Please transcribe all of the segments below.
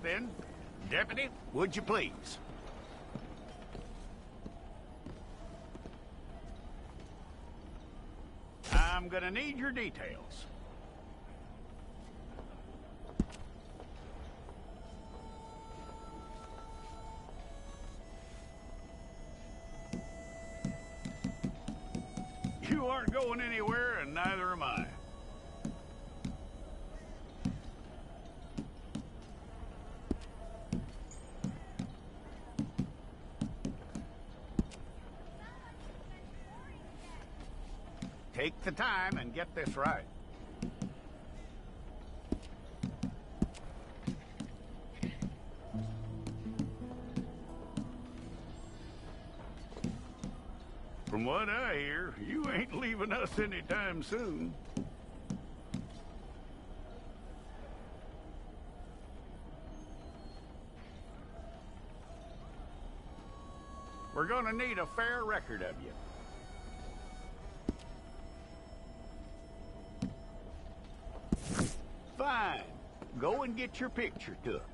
then. Deputy, would you please? I'm gonna need your details. You aren't going anywhere, and neither am I. Take the time and get this right. From what I hear, you ain't leaving us anytime soon. We're gonna need a fair record of you. Fine. Go and get your picture took.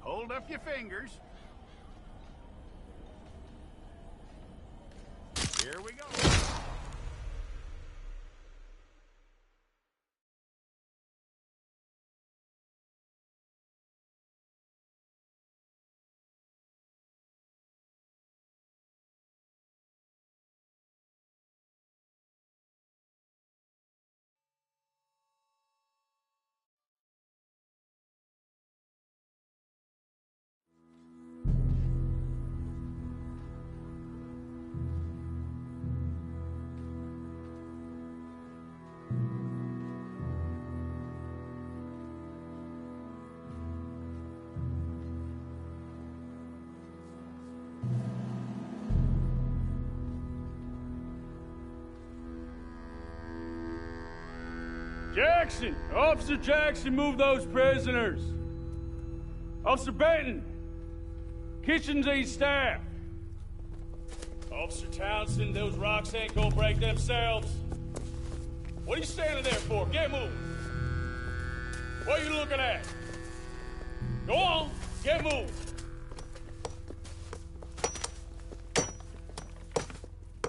Hold up your fingers. Here we go. Jackson! Officer Jackson, move those prisoners! Officer Benton! Kitchens ain't staff! Officer Townsend, those rocks ain't gonna break themselves. What are you standing there for? Get moving! What are you looking at? Go on, get moving!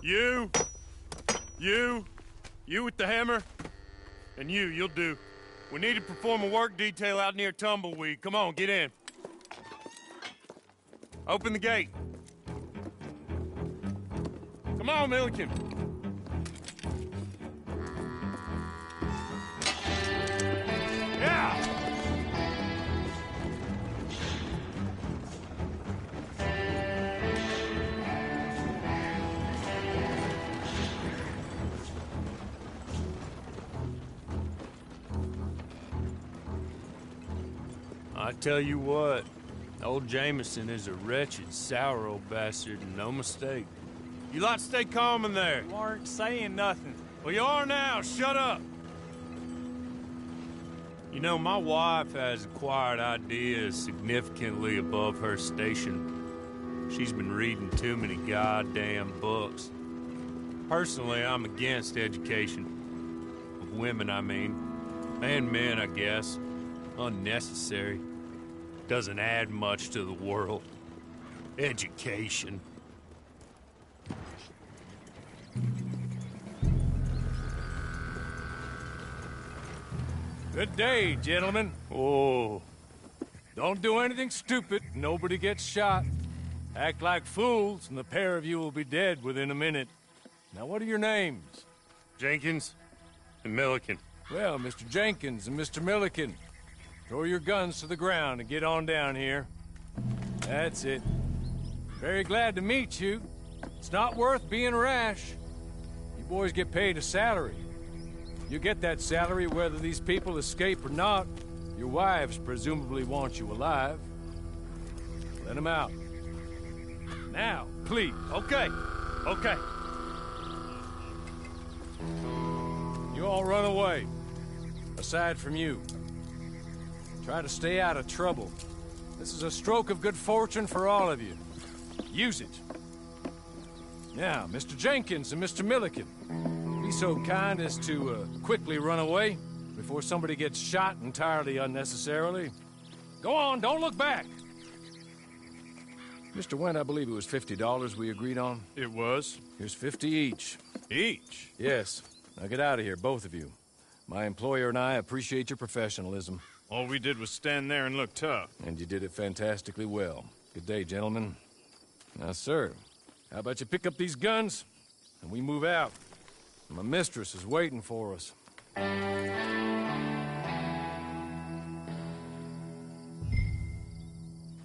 You with the hammer? And you'll do. We need to perform a work detail out near Tumbleweed. Come on, get in. Open the gate. Come on, Milliken. Yeah! I tell you what, old Jameson is a wretched, sour old bastard, and no mistake. You lot stay calm in there. You aren't saying nothing. Well, you are now. Shut up. You know, my wife has acquired ideas significantly above her station. She's been reading too many goddamn books. Personally, I'm against education. Of women, I mean. And men, I guess. Unnecessary. Doesn't add much to the world. Education. Good day, gentlemen. Oh. Don't do anything stupid. Nobody gets shot. Act like fools, and the pair of you will be dead within a minute. Now, what are your names? Jenkins and Milliken. Well, Mr. Jenkins and Mr. Milliken, throw your guns to the ground and get on down here. That's it. Very glad to meet you. It's not worth being rash. You boys get paid a salary. You get that salary whether these people escape or not. Your wives presumably want you alive. Let them out. Now, please. Okay. You all run away. Aside from you. Try to stay out of trouble. This is a stroke of good fortune for all of you. Use it. Now, Mr. Jenkins and Mr. Milliken, be so kind as to quickly run away before somebody gets shot entirely unnecessarily. Go on, don't look back. Mr. Wendt, I believe it was $50 we agreed on. It was? Here's 50 each. Each? Yes. Now get out of here, both of you. My employer and I appreciate your professionalism. All we did was stand there and look tough. And you did it fantastically well. Good day, gentlemen. Now, sir, how about you pick up these guns and we move out? My mistress is waiting for us.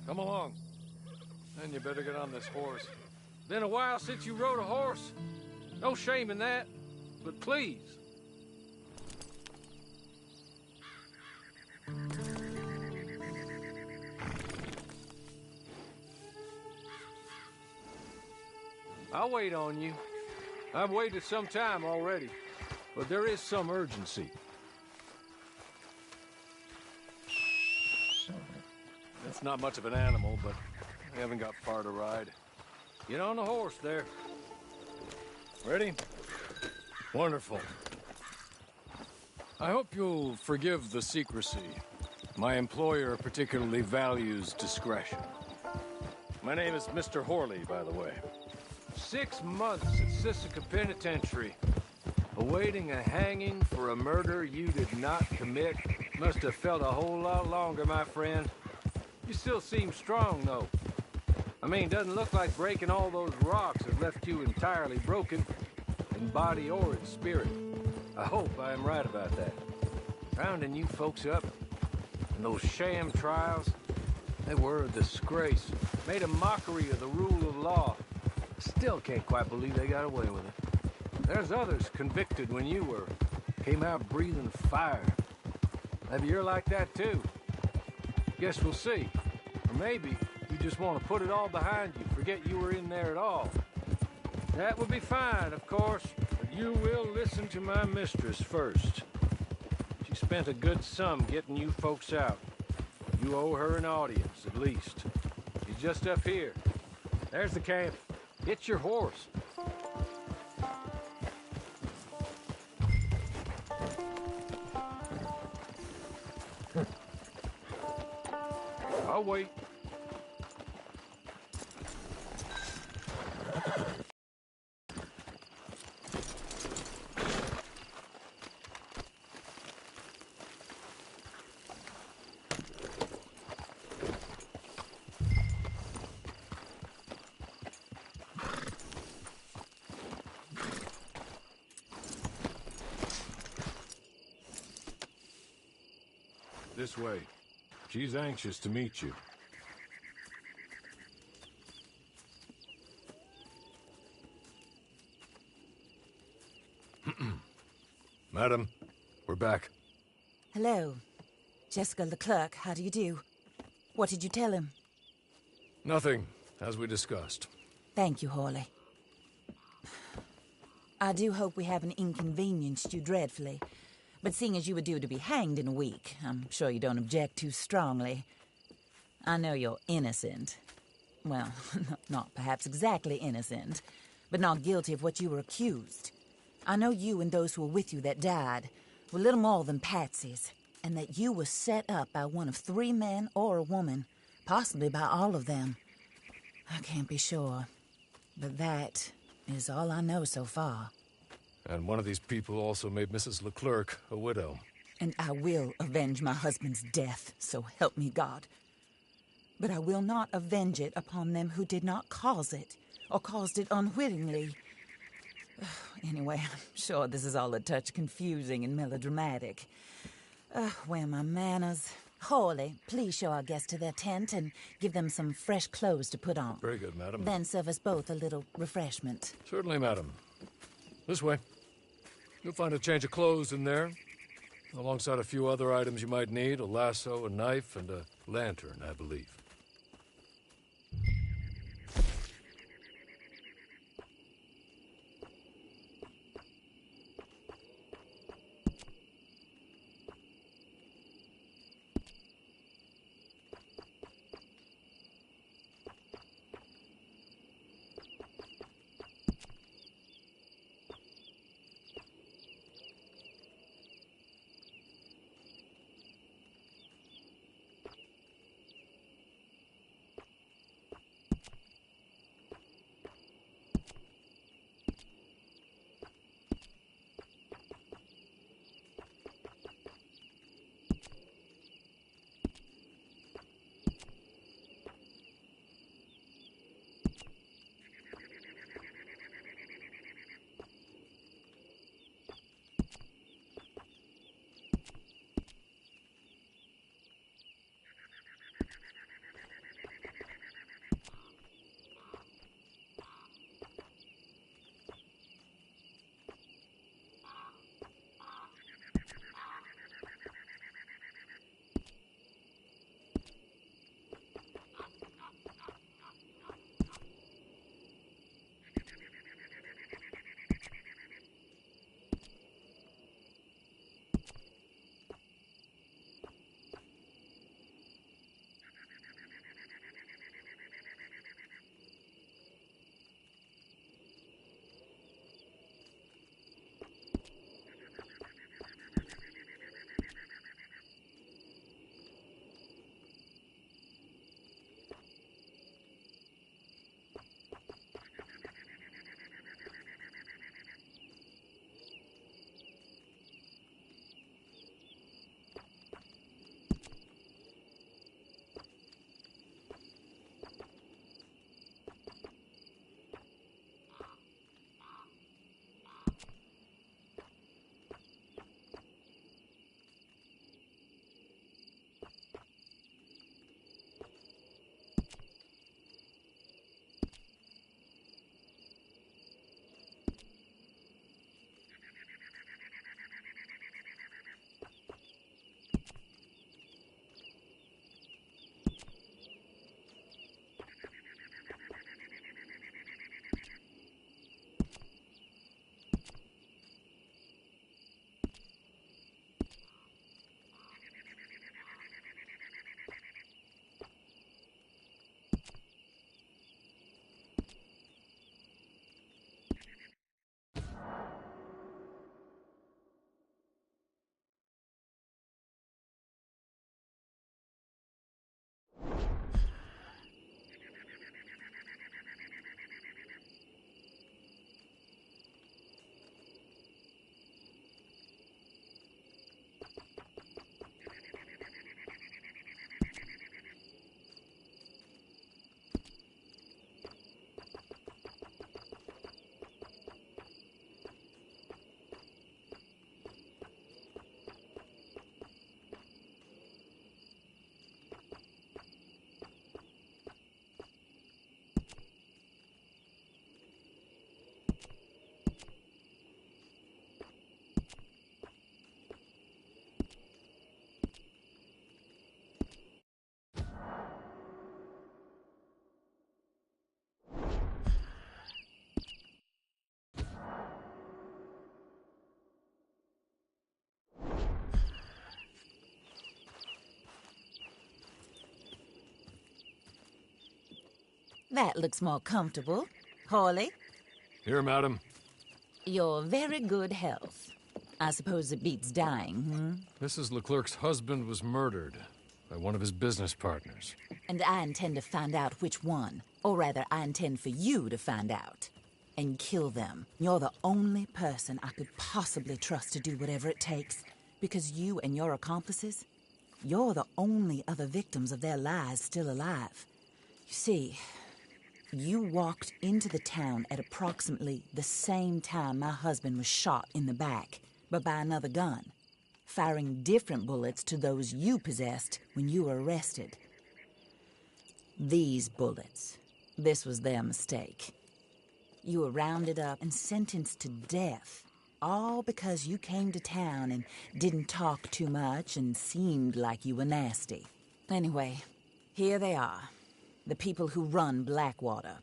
Come along. Then you better get on this horse. Been a while since you rode a horse. No shame in that, but please. I'll wait on you. I've waited some time already, but there is some urgency. That's not much of an animal, but we haven't got far to ride. Get on the horse there. Ready? Wonderful. I hope you'll forgive the secrecy. My employer particularly values discretion. My name is Mr. Horley, by the way. 6 months at Sisika Penitentiary, awaiting a hanging for a murder you did not commit. Must have felt a whole lot longer, my friend. You still seem strong, though. I mean, doesn't look like breaking all those rocks has left you entirely broken, in body or in spirit. I hope I am right about that. Rounding you folks up, and those sham trials, they were a disgrace. Made a mockery of the rule of law. Still can't quite believe they got away with it. There's others convicted when you were. Came out breathing fire. Maybe you're like that too. Guess we'll see. Or maybe you just want to put it all behind you, forget you were in there at all. That would be fine, of course, but you will listen to my mistress first. She spent a good sum getting you folks out. You owe her an audience, at least. She's just up here. There's the camp. Get your horse. I'll wait. This way. She's anxious to meet you. Madam, we're back. Hello. Jessica Leclerc, how do you do? What did you tell him? Nothing, as we discussed. Thank you, Horley. I do hope we haven't inconvenienced you dreadfully. But seeing as you were due to be hanged in a week, I'm sure you don't object too strongly. I know you're innocent. Well, not perhaps exactly innocent, but not guilty of what you were accused. I know you and those who were with you that died were little more than patsies, and that you were set up by one of 3 men or a woman, possibly by all of them. I can't be sure, but that is all I know so far. And one of these people also made Mrs. Leclerc a widow. And I will avenge my husband's death, so help me God. But I will not avenge it upon them who did not cause it, or caused it unwittingly. Anyway, I'm sure this is all a touch confusing and melodramatic. Where are my manners? Horley, please show our guests to their tent and give them some fresh clothes to put on. Very good, madam. Then serve us both a little refreshment. Certainly, madam. This way. You'll find a change of clothes in there, alongside a few other items you might need, a lasso, a knife, and a lantern, I believe. That looks more comfortable. Hawley, Here, madam. your very good health. I suppose it beats dying, Mrs. Leclerc's husband was murdered by one of his business partners. And I intend to find out which one. Or rather, I intend for you to find out. And kill them. You're the only person I could possibly trust to do whatever it takes. Because you and your accomplices, you're the only other victims of their lies still alive. You see, you walked into the town at approximately the same time my husband was shot in the back, but by another gun, firing different bullets to those you possessed when you were arrested. These bullets, this was their mistake. You were rounded up and sentenced to death, all because you came to town and didn't talk too much and seemed like you were nasty. Anyway, here they are, the people who run Blackwater.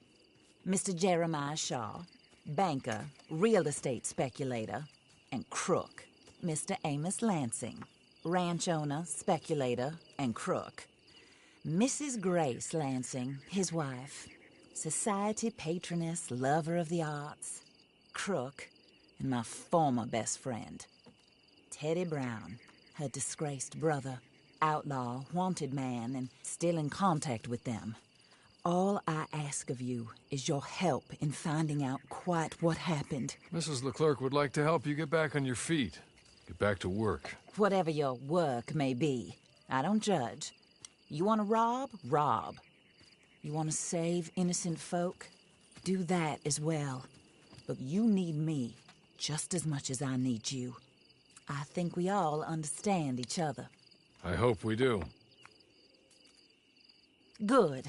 Mr. Jeremiah Shaw, banker, real estate speculator, and crook. Mr. Amos Lansing, ranch owner, speculator, and crook. Mrs. Grace Lansing, his wife, society patroness, lover of the arts, crook, and my former best friend. Teddy Brown, her disgraced brother, outlaw, wanted man, and still in contact with them. All I ask of you is your help in finding out quite what happened. Mrs. Leclerc would like to help you get back on your feet. Get back to work. Whatever your work may be, I don't judge. You want to rob? Rob. You want to save innocent folk? Do that as well. But you need me just as much as I need you. I think we all understand each other. I hope we do. Good.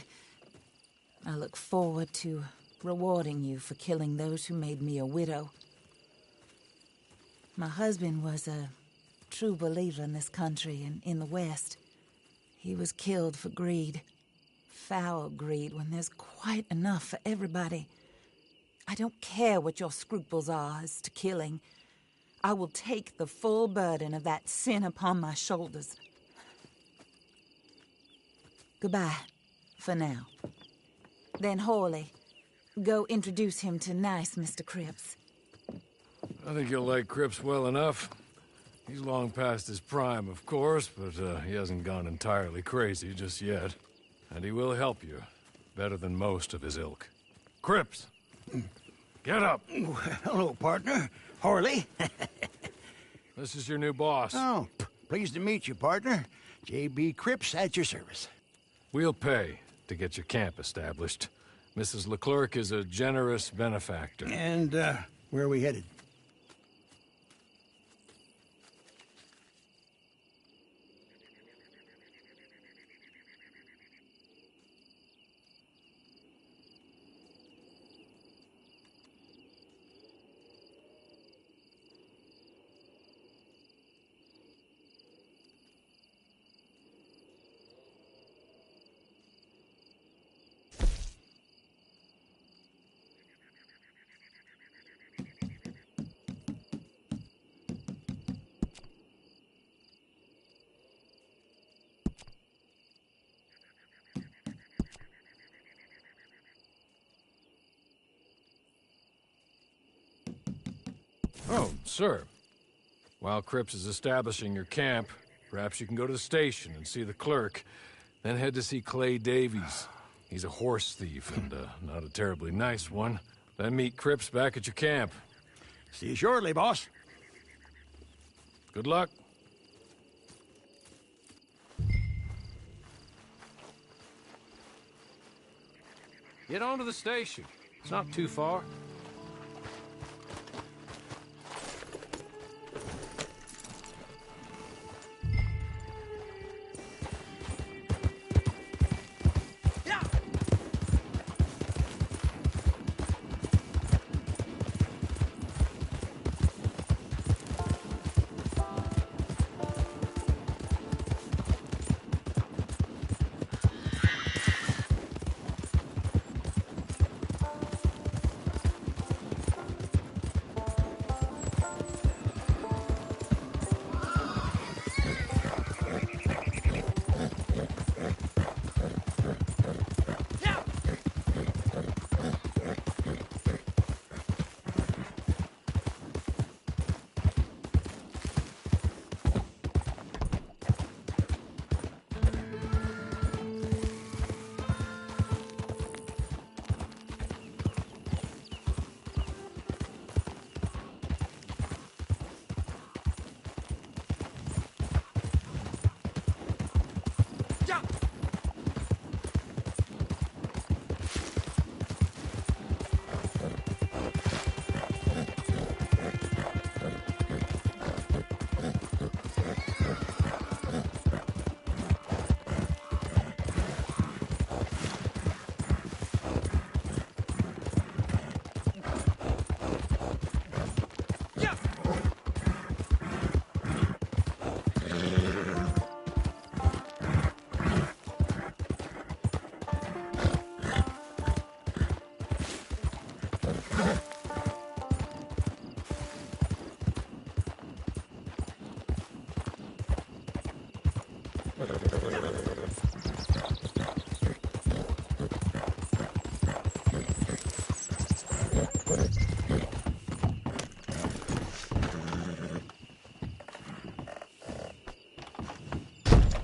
I look forward to rewarding you for killing those who made me a widow. My husband was a true believer in this country and in the West. He was killed for greed. Foul greed when there's quite enough for everybody. I don't care what your scruples are as to killing. I will take the full burden of that sin upon my shoulders. Goodbye, for now. Then Hawley, go introduce him to nice Mr. Cripps. I think you'll like Cripps well enough. He's long past his prime, of course, but he hasn't gone entirely crazy just yet. And he will help you, better than most of his ilk. Cripps! Get up! Hello, partner. Harley. This is your new boss. Oh, pleased to meet you, partner. J.B. Cripps at your service. We'll pay to get your camp established. Mrs. Leclerc is a generous benefactor. And, where are we headed? Oh, sir. While Cripps is establishing your camp, perhaps you can go to the station and see the clerk, then head to see Clay Davies. He's a horse thief, and not a terribly nice one. Then meet Cripps back at your camp. See you shortly, boss. Good luck. Get on to the station. It's not too far.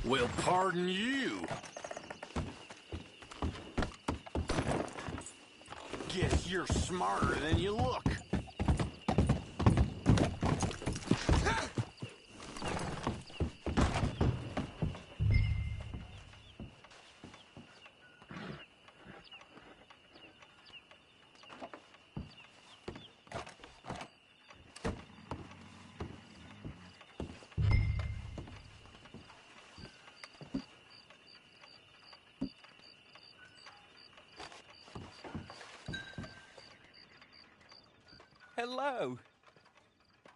Well, pardon you. Guess you're smarter than you look. Hello.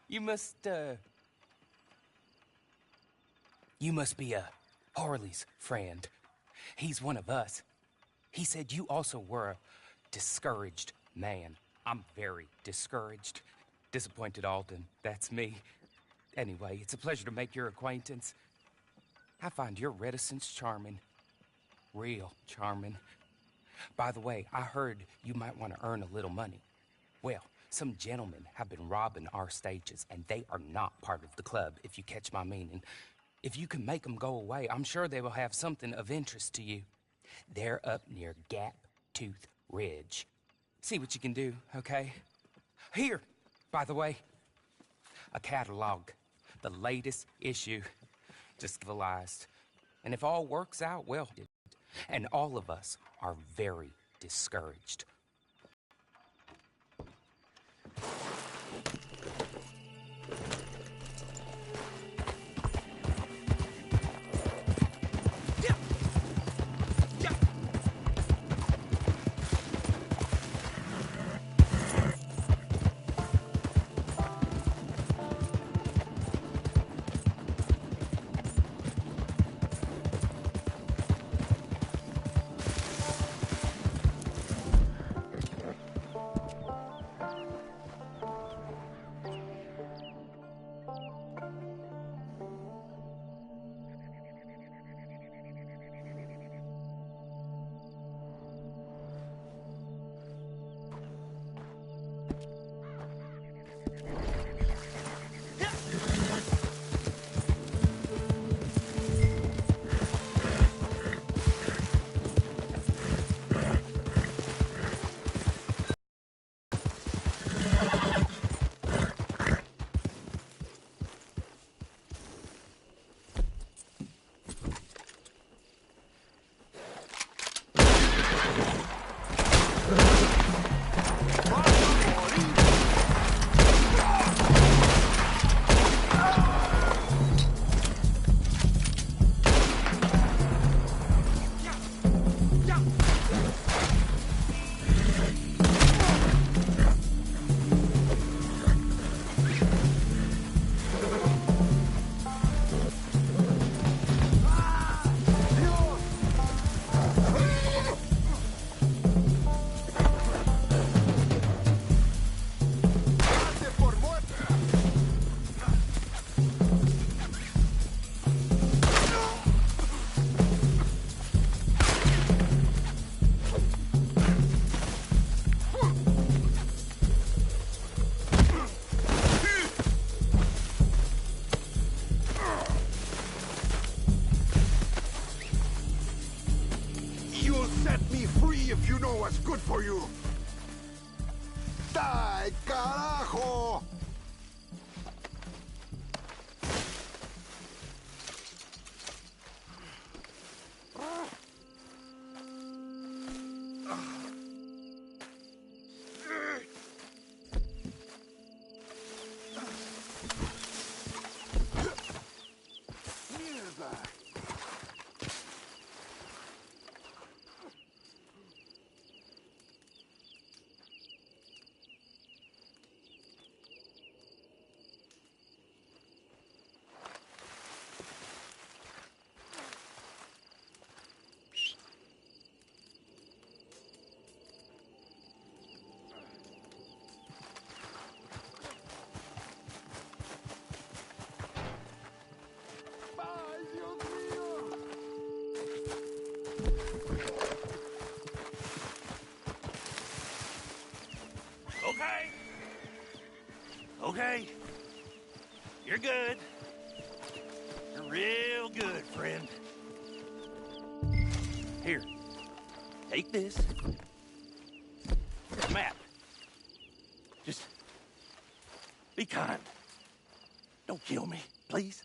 You must be Harley's friend. He's one of us. He said you also were a discouraged man. I'm very discouraged. Disappointed Alden, that's me. Anyway, it's a pleasure to make your acquaintance. I find your reticence charming. Real charming. By the way, I heard you might want to earn a little money. Well, some gentlemen have been robbing our stages, and they are not part of the club, if you catch my meaning. If you can make them go away, I'm sure they will have something of interest to you. They're up near Gap Tooth Ridge. See what you can do, okay? Here, by the way, a catalog, the latest issue, just civilized. And if all works out, well, and all of us are very discouraged. if you know what's good for you. ¡Ay, carajo! Okay. You're good. You're real good, friend. Take this. Matt, just be kind. Don't kill me, please.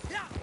Yeah!